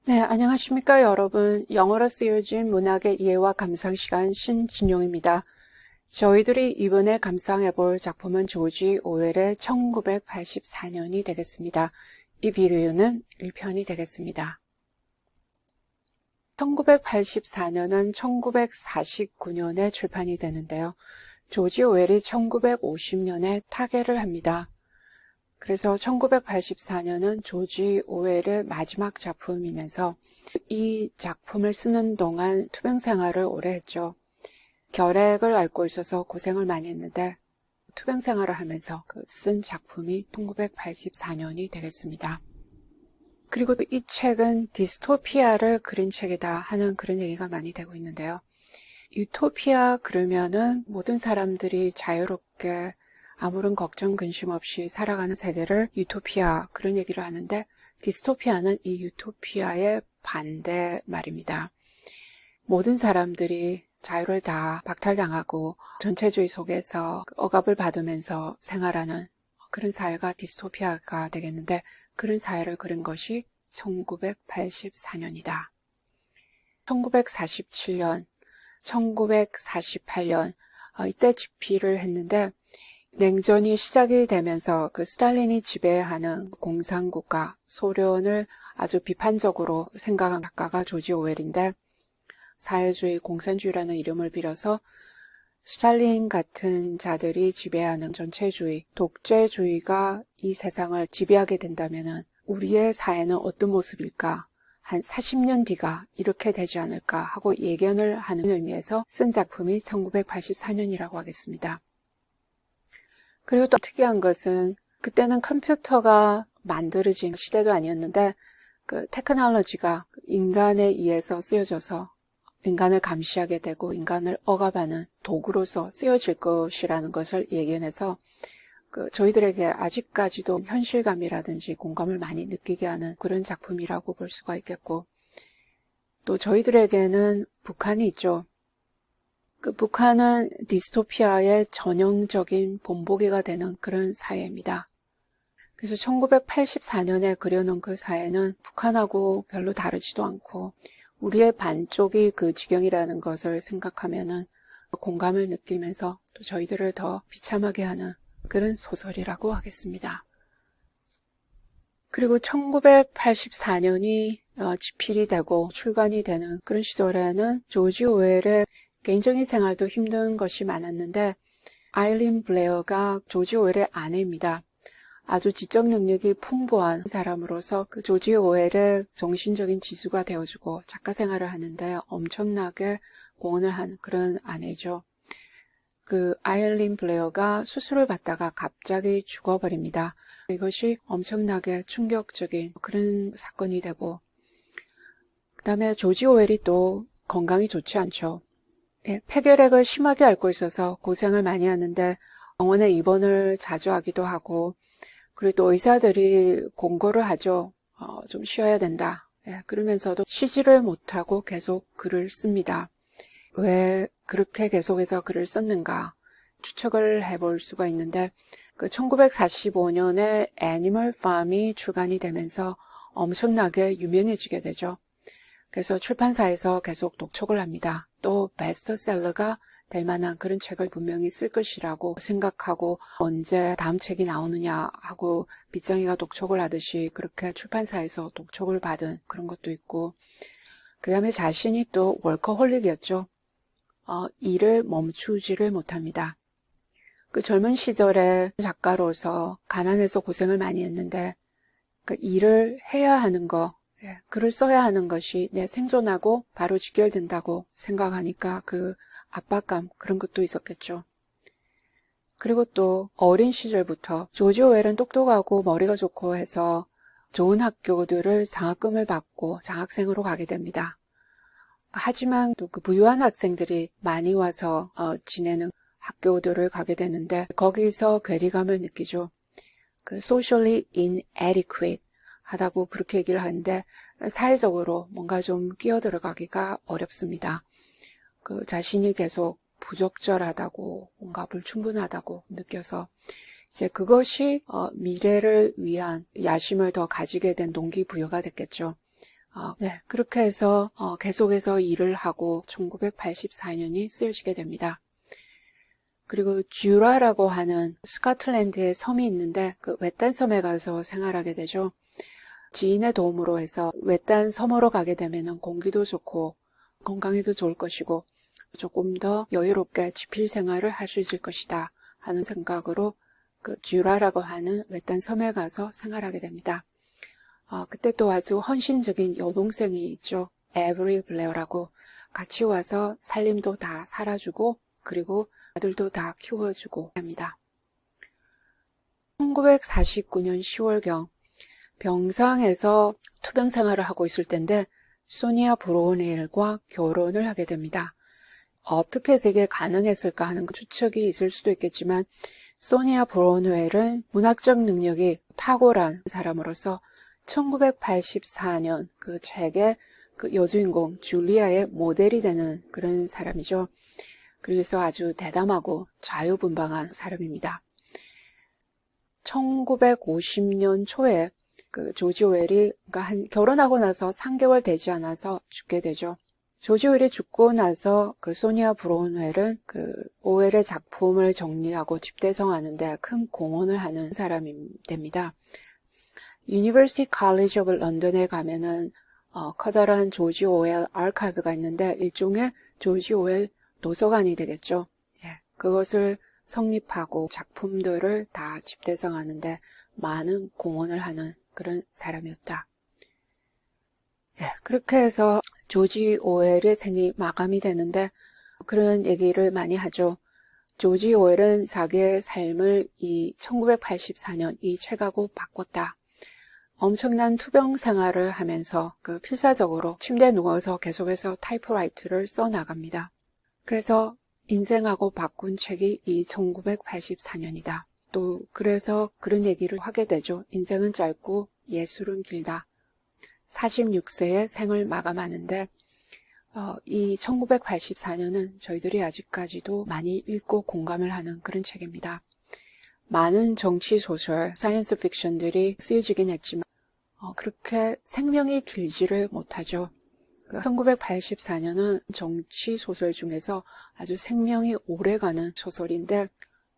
네, 안녕하십니까, 여러분. 영어로 쓰여진 문학의 이해와 감상 시간 신진용입니다. 저희들이 이번에 감상해 볼 작품은 조지 오웰의 1984년이 되겠습니다. 이 비디오는 1편이 되겠습니다. 1984년은 1949년에 출판이 되는데요. 조지 오웰이 1950년에 타계를 합니다. 그래서 1984년은 조지 오웰의 마지막 작품이면서 이 작품을 쓰는 동안 투병 생활을 오래 했죠. 결핵을 앓고 있어서 고생을 많이 했는데 투병 생활을 하면서 쓴 작품이 1984년이 되겠습니다. 그리고 이 책은 디스토피아를 그린 책이다 하는 그런 얘기가 많이 되고 있는데요. 유토피아 그러면은 모든 사람들이 자유롭게 아무런 걱정 근심 없이 살아가는 세계를 유토피아 그런 얘기를 하는데 디스토피아는 이 유토피아의 반대 말입니다. 모든 사람들이 자유를 다 박탈당하고 전체주의 속에서 억압을 받으면서 생활하는 그런 사회가 디스토피아가 되겠는데 그런 사회를 그린 것이 1984년이다. 1947년, 1948년 이때 집필을 했는데 냉전이 시작이 되면서 스탈린이 지배하는 공산국가 소련을 아주 비판적으로 생각한 작가가 조지 오웰인데 사회주의, 공산주의라는 이름을 빌어서 스탈린 같은 자들이 지배하는 전체주의, 독재주의가 이 세상을 지배하게 된다면 우리의 사회는 어떤 모습일까? 한 40년 뒤가 이렇게 되지 않을까 하고 예견을 하는 의미에서 쓴 작품이 1984년이라고 하겠습니다. 그리고 또 특이한 것은 그때는 컴퓨터가 만들어진 시대도 아니었는데 테크놀로지가 인간에 의해서 쓰여져서 인간을 감시하게 되고 인간을 억압하는 도구로서 쓰여질 것이라는 것을 예견해서 저희들에게 아직까지도 현실감이라든지 공감을 많이 느끼게 하는 그런 작품이라고 볼 수가 있겠고 또 저희들에게는 북한이 있죠. 북한은 디스토피아의 전형적인 본보기가 되는 그런 사회입니다. 그래서 1984년에 그려놓은 그 사회는 북한하고 별로 다르지도 않고 우리의 반쪽이 그 지경이라는 것을 생각하면은 공감을 느끼면서 또 저희들을 더 비참하게 하는 그런 소설이라고 하겠습니다. 그리고 1984년이 집필이 되고 출간이 되는 그런 시절에는 조지 오웰의 개인적인 생활도 힘든 것이 많았는데 아일린 블레어가 조지 오웰의 아내입니다. 아주 지적 능력이 풍부한 사람으로서 조지 오웰의 정신적인 지수가 되어주고 작가 생활을 하는데 엄청나게 공헌을 한 그런 아내죠. 아일린 블레어가 수술을 받다가 갑자기 죽어버립니다. 이것이 엄청나게 충격적인 그런 사건이 되고 그 다음에 조지 오웰이 또 건강이 좋지 않죠. 폐결핵을 심하게 앓고 있어서 고생을 많이 하는데 병원에 입원을 자주 하기도 하고 그리고 또 의사들이 공고를 하죠. 좀 쉬어야 된다. 그러면서도 쉬지를 못하고 계속 글을 씁니다. 왜 그렇게 계속해서 글을 썼는가 추측을 해볼 수가 있는데 1945년에 애니멀 팜이 출간이 되면서 엄청나게 유명해지게 되죠. 그래서 출판사에서 계속 독촉을 합니다. 또 베스트셀러가 될 만한 그런 책을 분명히 쓸 것이라고 생각하고 언제 다음 책이 나오느냐 하고 빗장이가 독촉을 하듯이 그렇게 출판사에서 독촉을 받은 그런 것도 있고 그 다음에 자신이 또 월커홀릭이었죠. 일을 멈추지를 못합니다. 젊은 시절에 작가로서 가난해서 고생을 많이 했는데 일을 해야 하는 거 글을 써야 하는 것이 내 생존하고 바로 직결된다고 생각하니까 압박감 그런 것도 있었겠죠. 그리고 또 어린 시절부터 조지 오웰은 똑똑하고 머리가 좋고 해서 좋은 학교들을 장학금을 받고 장학생으로 가게 됩니다. 하지만 또 부유한 학생들이 많이 와서 지내는 학교들을 가게 되는데 거기서 괴리감을 느끼죠. socially inadequate 하다고 그렇게 얘기를 하는데 사회적으로 뭔가 좀 끼어들어가기가 어렵습니다. 자신이 계속 부적절하다고 뭔가 불충분하다고 느껴서 이제 그것이 미래를 위한 야심을 더 가지게 된 동기부여가 됐겠죠. 네, 그렇게 해서 계속해서 일을 하고 1984년이 쓰여지게 됩니다. 그리고 듀라라고 하는 스코틀랜드의 섬이 있는데 그 외딴 섬에 가서 생활하게 되죠. 지인의 도움으로 해서 외딴 섬으로 가게 되면 공기도 좋고 건강에도 좋을 것이고 조금 더 여유롭게 지필 생활을 할 수 있을 것이다 하는 생각으로 그 듀라라고 하는 외딴 섬에 가서 생활하게 됩니다. 그때 또 아주 헌신적인 여동생이 있죠. 에브리 블레어라고 같이 와서 살림도 다 살아주고 그리고 아들도 다 키워주고 합니다. 1949년 10월경 병상에서 투병 생활을 하고 있을 때인데 소니아 브로네일과 결혼을 하게 됩니다. 어떻게 그게 가능했을까 하는 추측이 있을 수도 있겠지만 소니아 브로네일은 문학적 능력이 탁월한 사람으로서 1984년 그 책의 그 여주인공 줄리아의 모델이 되는 그런 사람이죠. 그래서 아주 대담하고 자유분방한 사람입니다. 1950년 초에 그 조지 오웰이 그러니까 결혼하고 나서 3개월 되지 않아서 죽게 되죠. 조지 오웰이 죽고 나서 그 소니아 브로넬은 그 오웰의 작품을 정리하고 집대성하는데 큰 공헌을 하는 사람이 됩니다. 유니버시티 칼리지 오브 런던에 가면은 커다란 조지 오웰 아카이브가 있는데 일종의 조지 오웰 도서관이 되겠죠. 예, 그것을 성립하고 작품들을 다 집대성하는데 많은 공헌을 하는 그런 사람이었다. 예, 그렇게 해서 조지 오웰의 생이 마감이 되는데 그런 얘기를 많이 하죠. 조지 오웰은 자기의 삶을 이 1984년 이 책하고 바꿨다. 엄청난 투병 생활을 하면서 그 필사적으로 침대에 누워서 계속해서 타이프라이터를 써나갑니다. 그래서 인생하고 바꾼 책이 이 1984년이다. 또 그래서 그런 얘기를 하게 되죠. 인생은 짧고 예술은 길다. 46세의 생을 마감하는데 이 1984년은 저희들이 아직까지도 많이 읽고 공감을 하는 그런 책입니다. 많은 정치소설, 사이언스 픽션들이 쓰여지긴 했지만 그렇게 생명이 길지를 못하죠. 1984년은 정치소설 중에서 아주 생명이 오래가는 소설인데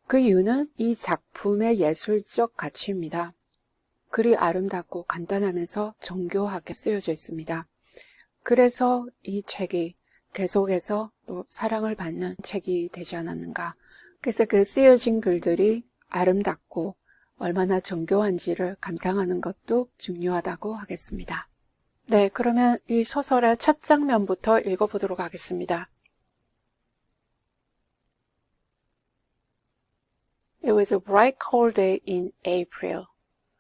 그 이유는 이 작품의 예술적 가치입니다. 글이 아름답고 간단하면서 정교하게 쓰여져 있습니다. 그래서 이 책이 계속해서 또 사랑을 받는 책이 되지 않았는가. 그래서 그 쓰여진 글들이 아름답고 얼마나 정교한지를 감상하는 것도 중요하다고 하겠습니다. 네, 그러면 이 소설의 첫 장면부터 읽어보도록 하겠습니다. It was a bright cold day in April.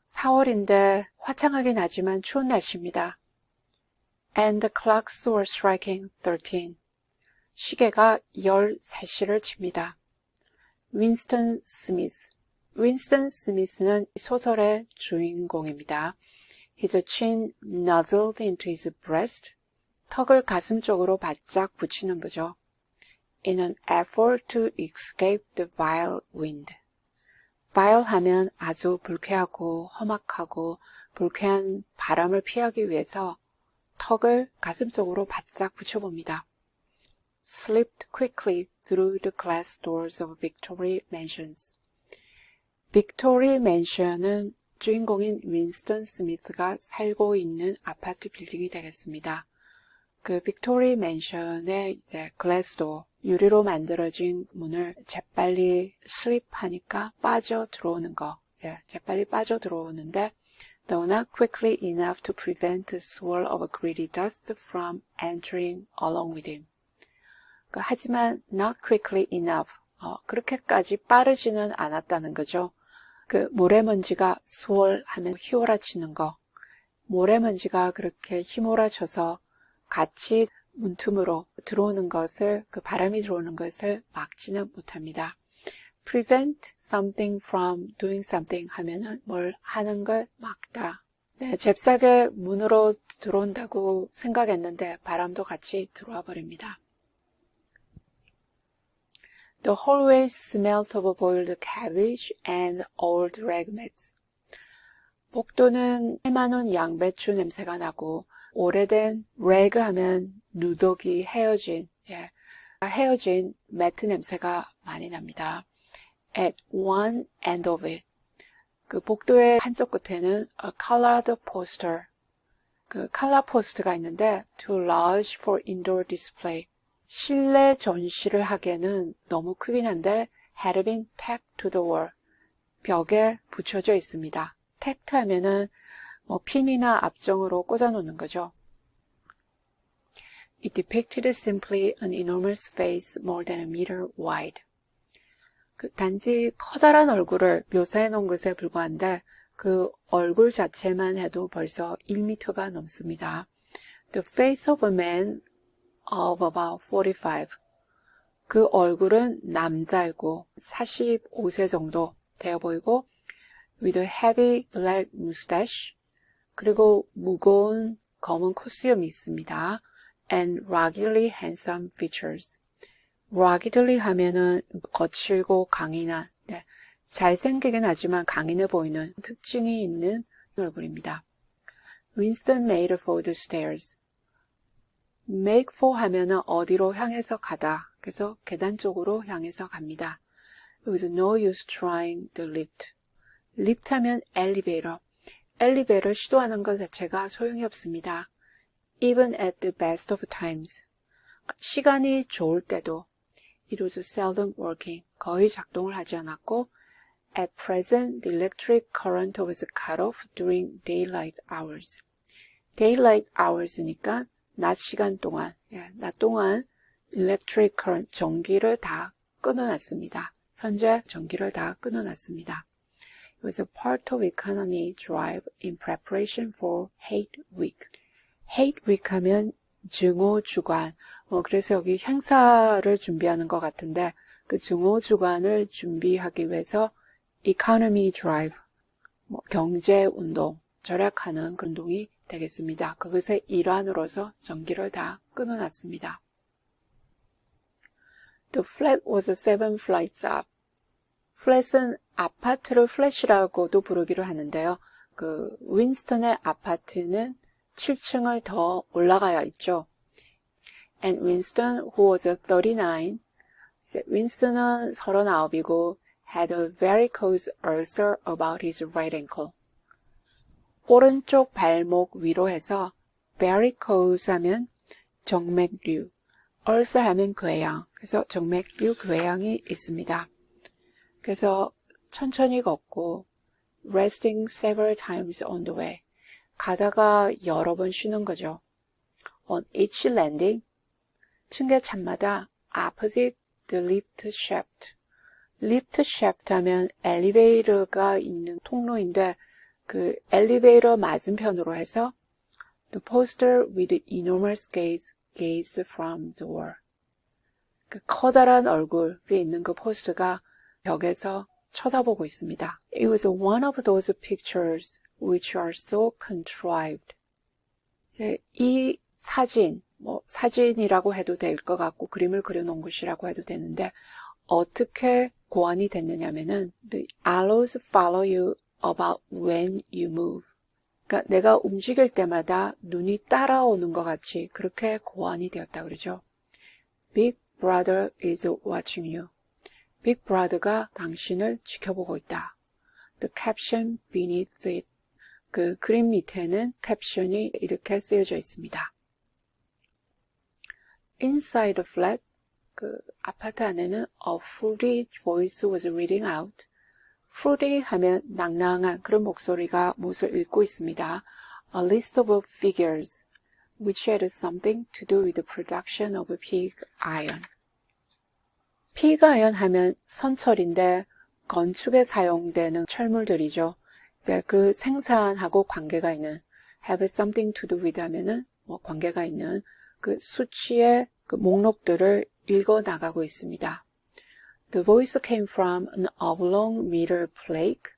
4월인데 화창하긴 하지만 추운 날씨입니다. And the clocks were striking 13. 시계가 13시를 칩니다. 윈스턴 스미스. 윈스턴 스미스는 소설의 주인공입니다. His chin nuzzled into his breast. 턱을 가슴 쪽으로 바짝 붙이는 거죠. In an effort to escape the vile wind. vile 하면 아주 불쾌하고 험악하고 불쾌한 바람을 피하기 위해서 턱을 가슴 속으로 바짝 붙여봅니다. Slipped quickly through the glass doors of Victory Mansions. Victory Mansion은 주인공인 윈스턴 스미스가 살고 있는 아파트 빌딩이 되겠습니다. 그 빅토리 맨션의 이제 글래스도어, 유리로 만들어진 문을 재빨리 슬립하니까 빠져 들어오는 거. 예, 재빨리 빠져 들어오는데 though not quickly enough to prevent the swirl of greedy dust from entering along with him. 하지만 not quickly enough. 그렇게까지 빠르지는 않았다는 거죠. 그 모래먼지가 swirl 하면 휘몰아치는 거. 모래먼지가 그렇게 휘몰아쳐서 같이 문틈으로 들어오는 것을, 그 바람이 들어오는 것을 막지는 못합니다. prevent something from doing something 하면은 뭘 하는 걸 막다. 네, 잽싸게 문으로 들어온다고 생각했는데 바람도 같이 들어와 버립니다. The hallway smelled of boiled cabbage and old rag mats. 복도는 삶아놓은 양배추 냄새가 나고 오래된 rag 하면 누더기, 헤어진, 예. 헤어진 매트 냄새가 많이 납니다. At one end of it. 그 복도의 한쪽 끝에는 a colored poster. 그 컬러 포스트가 있는데 too large for indoor display. 실내 전시를 하기에는 너무 크긴 한데 had been tacked to the wall. 벽에 붙여져 있습니다. tacked 하면은 뭐 핀이나 압정으로 꽂아 놓는 거죠. It depicted simply an enormous face more than a meter wide. 그 단지 커다란 얼굴을 묘사해 놓은 것에 불과한데 그 얼굴 자체만 해도 벌써 1m가 넘습니다. The face of a man of about 45. 그 얼굴은 남자이고 45세 정도 되어 보이고 with a heavy black mustache. 그리고 무거운 검은 콧수염이 있습니다. And ruggedly handsome features. ruggedly 하면은 거칠고 강인한, 네, 잘생기긴 하지만 강인해 보이는 특징이 있는 얼굴입니다. Winston made for the stairs. make for 하면은 어디로 향해서 가다. 그래서 계단 쪽으로 향해서 갑니다. It was no use trying the lift. lift 하면 엘리베이터. 엘리베이터를 시도하는 것 자체가 소용이 없습니다. Even at the best of times. 시간이 좋을 때도 it was seldom working. 거의 작동을 하지 않았고 at present the electric current was cut off during daylight hours. daylight hours니까 낮 시간 동안, 낮 동안 electric current, 전기를 다 끊어놨습니다. 현재 전기를 다 끊어놨습니다. It was a part of economy drive in preparation for hate week. hate week 하면 증오주간. 그래서 여기 행사를 준비하는 것 같은데 그 증오주간을 준비하기 위해서 economy drive, 경제운동, 절약하는 운동이 되겠습니다. 그것의 일환으로서 전기를 다 끊어놨습니다. The flat was 7 flights up. flat은 아파트를 flat이라고도 부르기로 하는데요. 그 윈스턴의 아파트는 7층을 더 올라가야 있죠. And Winston, who was 39, 윈스턴은 39이고 had a varicose ulcer about his right ankle. 오른쪽 발목 위로 해서 varicose 하면 정맥류, ulcer 하면 궤양, 그래서 정맥류 궤양이 있습니다. 그래서 천천히 걷고 resting several times on the way. 가다가 여러 번 쉬는 거죠. On each landing, 층계참마다 opposite the lift shaft. lift shaft 하면 엘리베이터가 있는 통로인데 그 엘리베이터 맞은편으로 해서 the poster with enormous gaze gazed from the wall. 그 커다란 얼굴이 있는 그 포스트가 벽에서 쳐다보고 있습니다. It was one of those pictures which are so contrived. 이 사진, 사진이라고 해도 될 것 같고 그림을 그려놓은 것이라고 해도 되는데 어떻게 고안이 됐느냐면은 The arrows follow you about when you move. 그러니까 내가 움직일 때마다 눈이 따라오는 것 같이 그렇게 고안이 되었다 그러죠. Big Brother is watching you. Big Brother가 당신을 지켜보고 있다. The caption beneath it. 그 그림 밑에는 캡션이 이렇게 쓰여져 있습니다. Inside the flat, 그 아파트 안에는 a fruity voice was reading out. fruity 하면 낭낭한 그런 목소리가 무엇을 읽고 있습니다. A list of figures which had something to do with the production of pig iron. pig iron 하면 선철인데 건축에 사용되는 철물들이죠. 그 생산하고 관계가 있는 have something to do with 하면은 관계가 있는 그 수치의 그 목록들을 읽어 나가고 있습니다. The voice came from an oblong metal plate.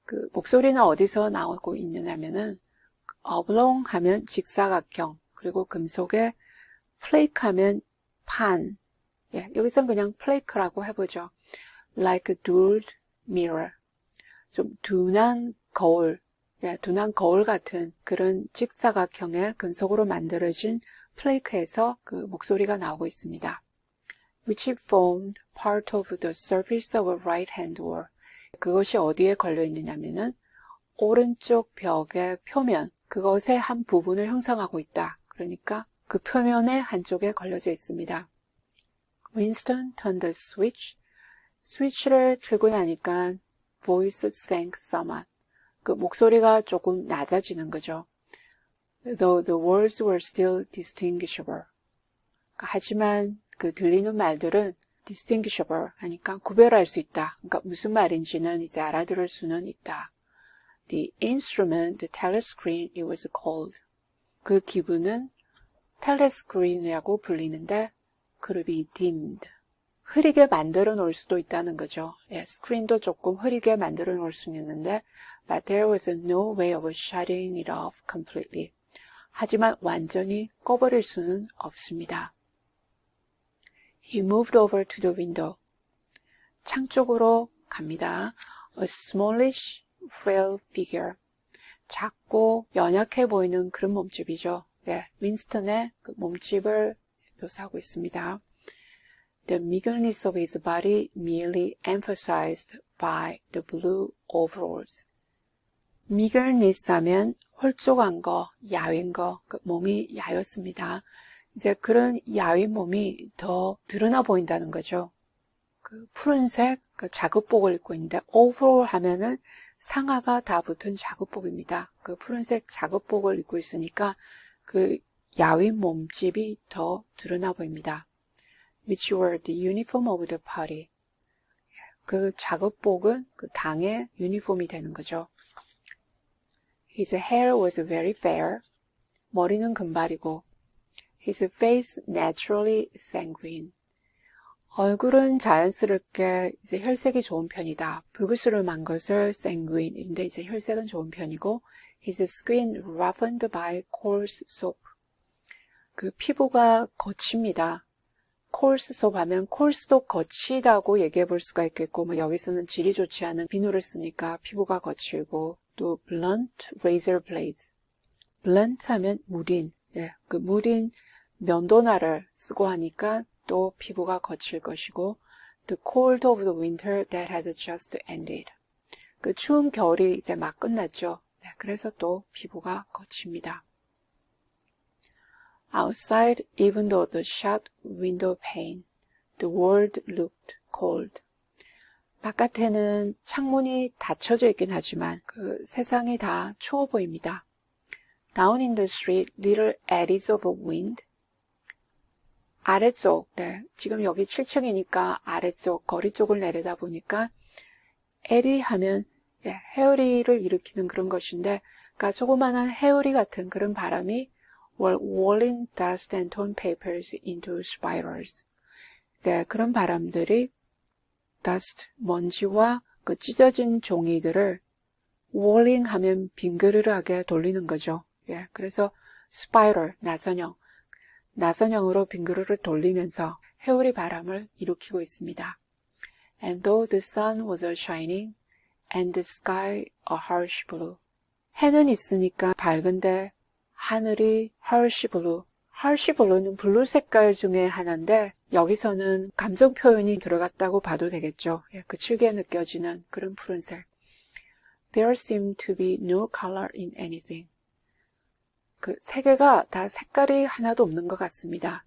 그 목소리는 어디서 나오고 있느냐면은 oblong 하면 직사각형, 그리고 금속의 플레이크 하면 판. 여기선 그냥 플레이크라고 해보죠. Like a dulled mirror. 좀 둔한 거울. 둔한 거울 같은 그런 직사각형의 금속으로 만들어진 플레이크에서 그 목소리가 나오고 있습니다. Which formed part of the surface of a right-hand wall. 그것이 어디에 걸려 있느냐면은 오른쪽 벽의 표면, 그것의 한 부분을 형성하고 있다. 그러니까 그 표면의 한쪽에 걸려져 있습니다. Winston turned the switch. 스위치를 틀고 나니까 voice sank somewhat. 그 목소리가 조금 낮아지는 거죠. Though the words were still distinguishable. 하지만 그 들리는 말들은 distinguishable 하니까 구별할 수 있다. 그러니까 무슨 말인지는 이제 알아들을 수는 있다. The instrument, the telescreen, it was called. 그 기구는 telescreen이라고 불리는데 그룹이 dimmed. 흐리게 만들어 놓을 수도 있다는 거죠. 스크린도 조금 흐리게 만들어 놓을 수는 있는데 but there was no way of shutting it off completely. 하지만 완전히 꺼버릴 수는 없습니다. He moved over to the window. 창 쪽으로 갑니다. A smallish, frail figure. 작고 연약해 보이는 그런 몸집이죠. 윈스턴의 그 몸집을 묘사하고 있습니다. The meagerness of his body merely emphasized by the blue overalls. meagerness 하면 홀쭉한 거, 야윈 거, 그 몸이 야였습니다. 이제 그런 야윈 몸이 더 드러나 보인다는 거죠. 그 푸른색 그 작업복을 입고 있는데 overall 하면은 상하가 다 붙은 작업복입니다. 그 푸른색 작업복을 입고 있으니까 그 야윈 몸집이 더 드러나 보입니다. Which were the uniform of the party. 그 작업복은 그 당의 유니폼이 되는 거죠. His hair was very fair. 머리는 금발이고 His face naturally sanguine. 얼굴은 자연스럽게 이제 혈색이 좋은 편이다. 붉으스름한 것을 sanguine인데 이제 혈색은 좋은 편이고 His skin roughened by coarse soap. 그 피부가 거칩니다. coarse soap 하면 coarse도 거치다고 얘기해 볼 수가 있겠고 뭐 여기서는 질이 좋지 않은 비누를 쓰니까 피부가 거칠고 또 blunt razor blades. blunt 하면 무딘. 그 무딘 면도날을 쓰고 하니까 또 피부가 거칠 것이고 the cold of the winter that had just ended. 그 추운 겨울이 이제 막 끝났죠. 그래서 또 피부가 거칩니다. Outside, even though the shut window pane, the world looked cold. 바깥에는 창문이 닫혀져 있긴 하지만 그 세상이 다 추워 보입니다. Down in the street, little eddies of wind. 아래쪽, 지금 여기 7층이니까 아래쪽, 거리 쪽을 내려다 보니까 eddy 하면 해오리를 일으키는 그런 것인데, 그러니까 조그마한 해오리 같은 그런 바람이 were whirling dust and torn papers into spirals. 그런 바람들이 dust, 먼지와 그 찢어진 종이들을 whirling 하면 빙그르르하게 돌리는 거죠. 그래서 spiral, 나선형으로 빙그르르 돌리면서 해오리 바람을 일으키고 있습니다. And though the sun was shining and the sky a harsh blue. 해는 있으니까 밝은데 하늘이 harsh blue. harsh blue는 블루 색깔 중에 하나인데 여기서는 감정 표현이 들어갔다고 봐도 되겠죠. 거칠게 느껴지는 그런 푸른색. There seemed to be no color in anything. 그 세계가 다 색깔이 하나도 없는 것 같습니다.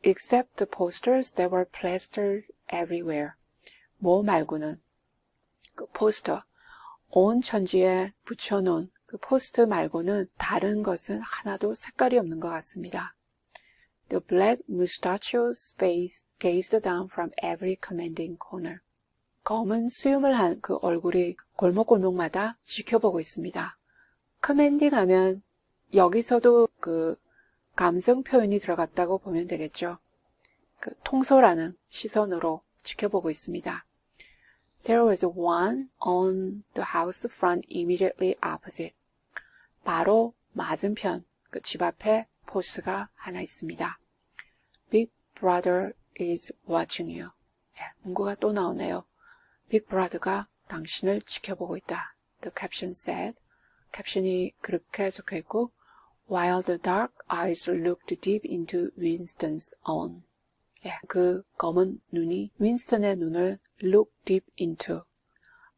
Except the posters that were plastered everywhere. 뭐 말고는 그 포스터, 온 천지에 붙여놓은 그 포스트 말고는 다른 것은 하나도 색깔이 없는 것 같습니다. The black mustachio's face gazed down from every commanding corner. 검은 수염을 한 그 얼굴이 골목골목마다 지켜보고 있습니다. commanding 하면 여기서도 그 감정 표현이 들어갔다고 보면 되겠죠. 그 통솔하는 시선으로 지켜보고 있습니다. There was one on the house front immediately opposite. 바로 맞은편 그 집 앞에 포스가 하나 있습니다. Big brother is watching you. 문구가 또 나오네요. Big brother가 당신을 지켜보고 있다. The caption said. 캡션이 그렇게 적혀있고 While the dark eyes looked deep into Winston's own. 예, 그 검은 눈이 윈스턴의 눈을 look deep into,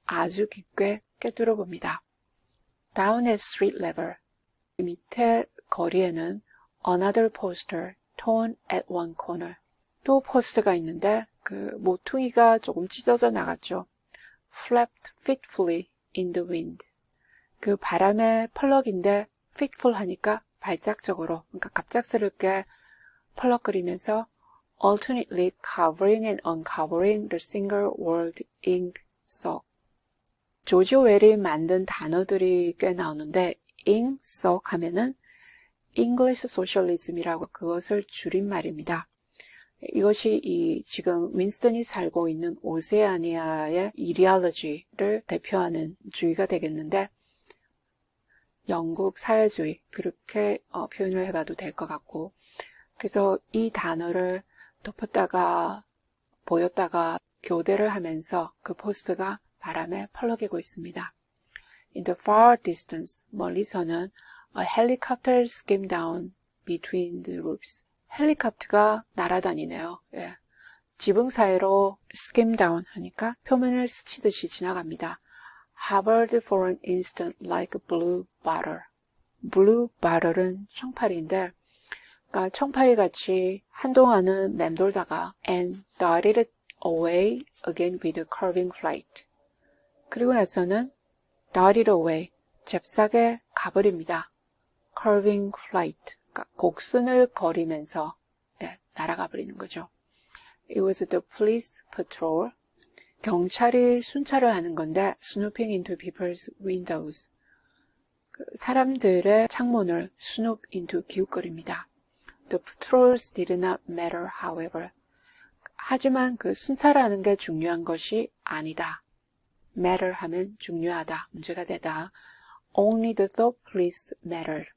아주 깊게 꿰뚫어 봅니다. Down at street level. 밑에 거리에는 another poster torn at one corner. 또 포스터가 있는데 그 모퉁이가 조금 찢어져 나갔죠. Flapped fitfully in the wind. 그 바람의 펄럭인데 fitful 하니까 발작적으로, 그러니까 갑작스럽게 펄럭거리면서 alternately covering and uncovering the single word ink sock. 조지 오웰이 만든 단어들이 꽤 나오는데 ink sock 하면은 English Socialism이라고 그것을 줄임말입니다. 이것이 지금 윈스턴이 살고 있는 오세아니아의 이데올로지를 대표하는 주의가 되겠는데 영국 사회주의 그렇게 표현을 해봐도 될 것 같고 그래서 이 단어를 덮었다가 보였다가 교대를 하면서 그 포스트가 바람에 펄럭이고 있습니다. In the far distance, 멀리서는 a helicopter skimmed down between the roofs. 헬리콥터가 날아다니네요. 예. 지붕 사이로 skim down 하니까 표면을 스치듯이 지나갑니다. Hovered for an instant like a blue bottle. blue bottle은 청파리인데 그러니까 청파리 같이 한동안은 맴돌다가 and darted away again with a curving flight. 그리고 나서는 darted away, 잽싸게 가버립니다. curving flight, 그러니까 곡선을 거리면서 날아가 버리는 거죠. It was the police patrol. 경찰이 순찰을 하는 건데 snooping into people's windows. 사람들의 창문을 snoop into 기웃거립니다. The patrols did not matter, however. 하지만 그 순찰하는 게 중요한 것이 아니다. matter 하면 중요하다, 문제가 되다. Only the thought police mattered.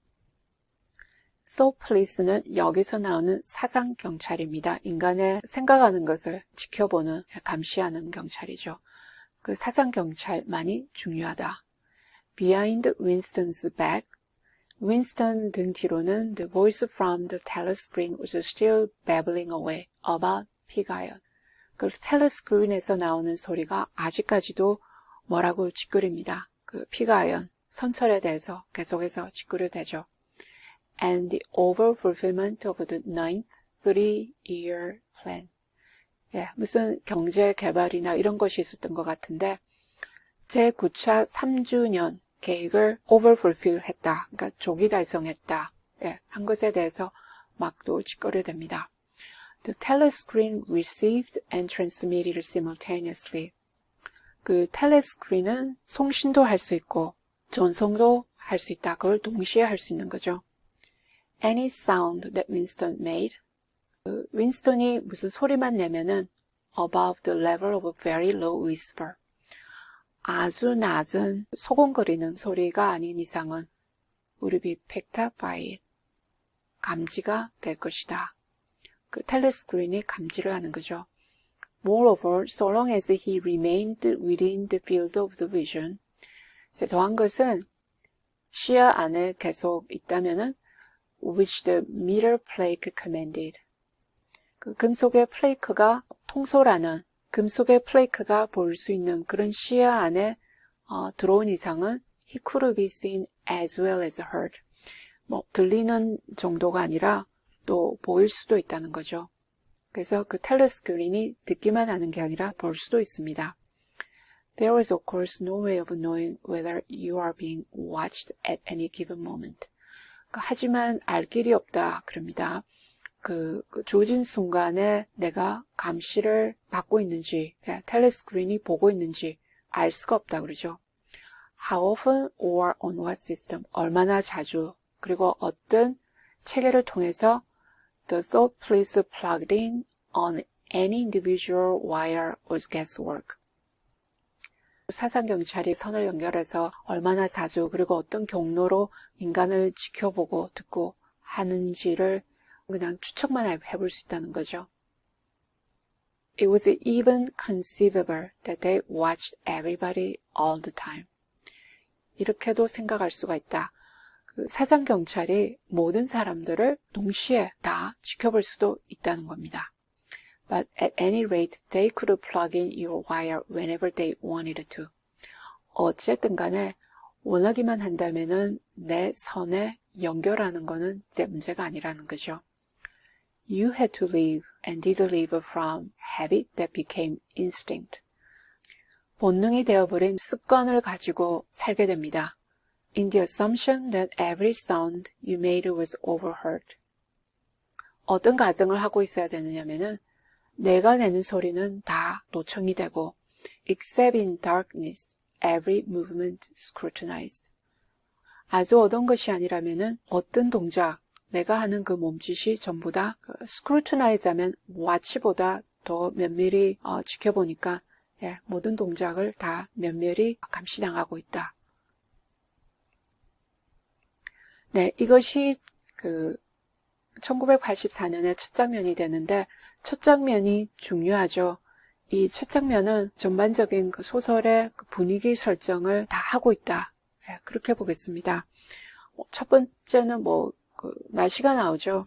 thought police는 여기서 나오는 사상 경찰입니다. 인간의 생각하는 것을 지켜보는, 감시하는 경찰이죠. 그 사상 경찰만이 중요하다. Behind Winston's back, 윈스턴 등 뒤로는 the voice from the telescreen was still babbling away about 피가연. 그 텔레스크린에서 나오는 소리가 아직까지도 뭐라고 짓거립니다. 그 피가연, 선철에 대해서 계속해서 짓거려대죠. And the over-fulfillment of the ninth 3-year plan. 예, 무슨 경제 개발이나 이런 것이 있었던 것 같은데 제9차 3주년 계획을 over-fulfill 했다. 그러니까 조기 달성했다. 예, 한 것에 대해서 막 또 짓거려댑니다. The telescreen received and transmitted simultaneously. 그 텔레스크린은 송신도 할 수 있고 전송도 할 수 있다. 그걸 동시에 할 수 있는 거죠. Any sound that Winston made. 윈스턴이 무슨 소리만 내면은 above the level of a very low whisper. 아주 낮은 소곤거리는 소리가 아닌 이상은 would be picked up by it. 감지가 될 것이다. 그 텔레스크린이 감지를 하는 거죠. Moreover, so long as he remained within the field of the vision. 더한 것은 시야 안에 계속 있다면은 which the metal plate commanded. 그 금속의 플레이크가 통솔하는 금속의 플레이크가 보일 수 있는 그런 시야 안에 들어온 이상은 he could be seen as well as heard. 뭐 들리는 정도가 아니라 또 보일 수도 있다는 거죠. 그래서 그 텔레스크린이 듣기만 하는 게 아니라 볼 수도 있습니다. There is of course no way of knowing whether you are being watched at any given moment. 하지만 알 길이 없다 그럽니다. 그 조진 순간에 내가 감시를 받고 있는지, 텔레스크린이 보고 있는지 알 수가 없다 그러죠. How often or on what system, 얼마나 자주, 그리고 어떤 체계를 통해서 the thought police plugged in on any individual wire was guesswork. 사상경찰이 선을 연결해서 얼마나 자주 그리고 어떤 경로로 인간을 지켜보고 듣고 하는지를 그냥 추측만 해볼 수 있다는 거죠. It was even conceivable that they watched everybody all the time. 이렇게도 생각할 수가 있다. 그 사장경찰이 모든 사람들을 동시에 다 지켜볼 수도 있다는 겁니다. But at any rate, they could plug in your wire whenever they wanted to. 어쨌든 간에 원하기만 한다면은 내 선에 연결하는 거는 내 문제가 아니라는 거죠. You had to live and did live from habit that became instinct. 본능이 되어버린 습관을 가지고 살게 됩니다. In the assumption that every sound you made was overheard. 어떤 가정을 하고 있어야 되느냐면은 내가 내는 소리는 다 노청이 되고 except in darkness, every movement scrutinized. 아주 어떤 것이 아니라면은 어떤 동작, 내가 하는 그 몸짓이 전부 다 scrutinize 하면 watch보다 더 면밀히 지켜보니까 모든 동작을 다 면밀히 감시당하고 있다. 네, 이것이 1984년에 첫 장면이 되는데 첫 장면이 중요하죠. 이 첫 장면은 전반적인 그 소설의 그 분위기 설정을 다 하고 있다. 그렇게 보겠습니다. 첫 번째는 날씨가 나오죠.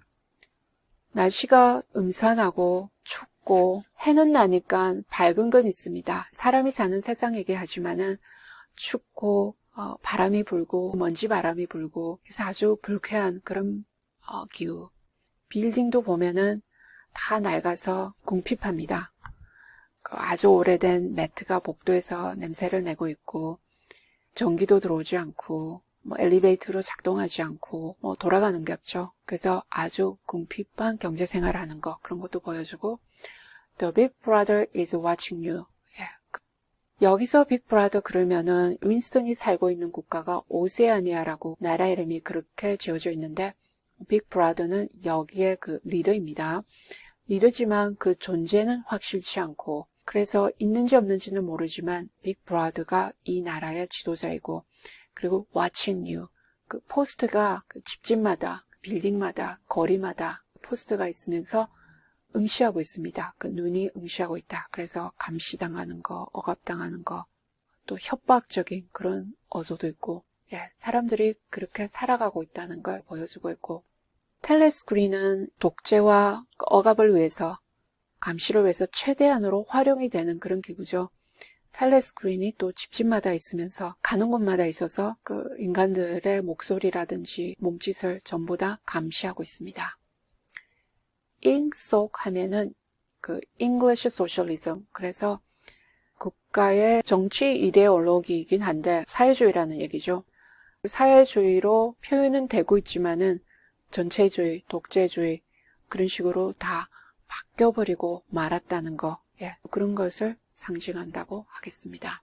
날씨가 음산하고 춥고 해는 나니까 밝은 건 있습니다. 사람이 사는 세상이긴 하지만은 춥고 바람이 불고 먼지 바람이 불고 그래서 아주 불쾌한 그런 기후. 빌딩도 보면은 다 낡아서 궁핍합니다. 아주 오래된 매트가 복도에서 냄새를 내고 있고 전기도 들어오지 않고 엘리베이터로 작동하지 않고 돌아가는 게 없죠. 그래서 아주 궁핍한 경제생활을 하는 거 그런 것도 보여주고 The Big Brother is watching you. 여기서 빅 브라더 그러면은 윈스턴이 살고 있는 국가가 오세아니아라고 나라 이름이 그렇게 지어져 있는데 빅 브라더는 여기에 그 리더입니다. 리더지만 그 존재는 확실치 않고 그래서 있는지 없는지는 모르지만 빅 브라더가 이 나라의 지도자이고 그리고 watching you. 그 포스트가 그 집집마다 빌딩마다 거리마다 포스트가 있으면서 응시하고 있습니다. 그 눈이 응시하고 있다. 그래서 감시당하는 거, 억압당하는 거, 또 협박적인 그런 어조도 있고, 사람들이 그렇게 살아가고 있다는 걸 보여주고 있고, 텔레스크린은 독재와 억압을 위해서, 감시를 위해서 최대한으로 활용이 되는 그런 기구죠. 텔레스크린이 또 집집마다 있으면서 가는 곳마다 있어서 그 인간들의 목소리라든지 몸짓을 전부 다 감시하고 있습니다. 잉속 하면은 그 English Socialism 그래서 국가의 정치 이데올로기이긴 한데 사회주의라는 얘기죠. 사회주의로 표현은 되고 있지만은 전체주의, 독재주의 그런 식으로 다 바뀌어버리고 말았다는 거 그런 것을 상징한다고 하겠습니다.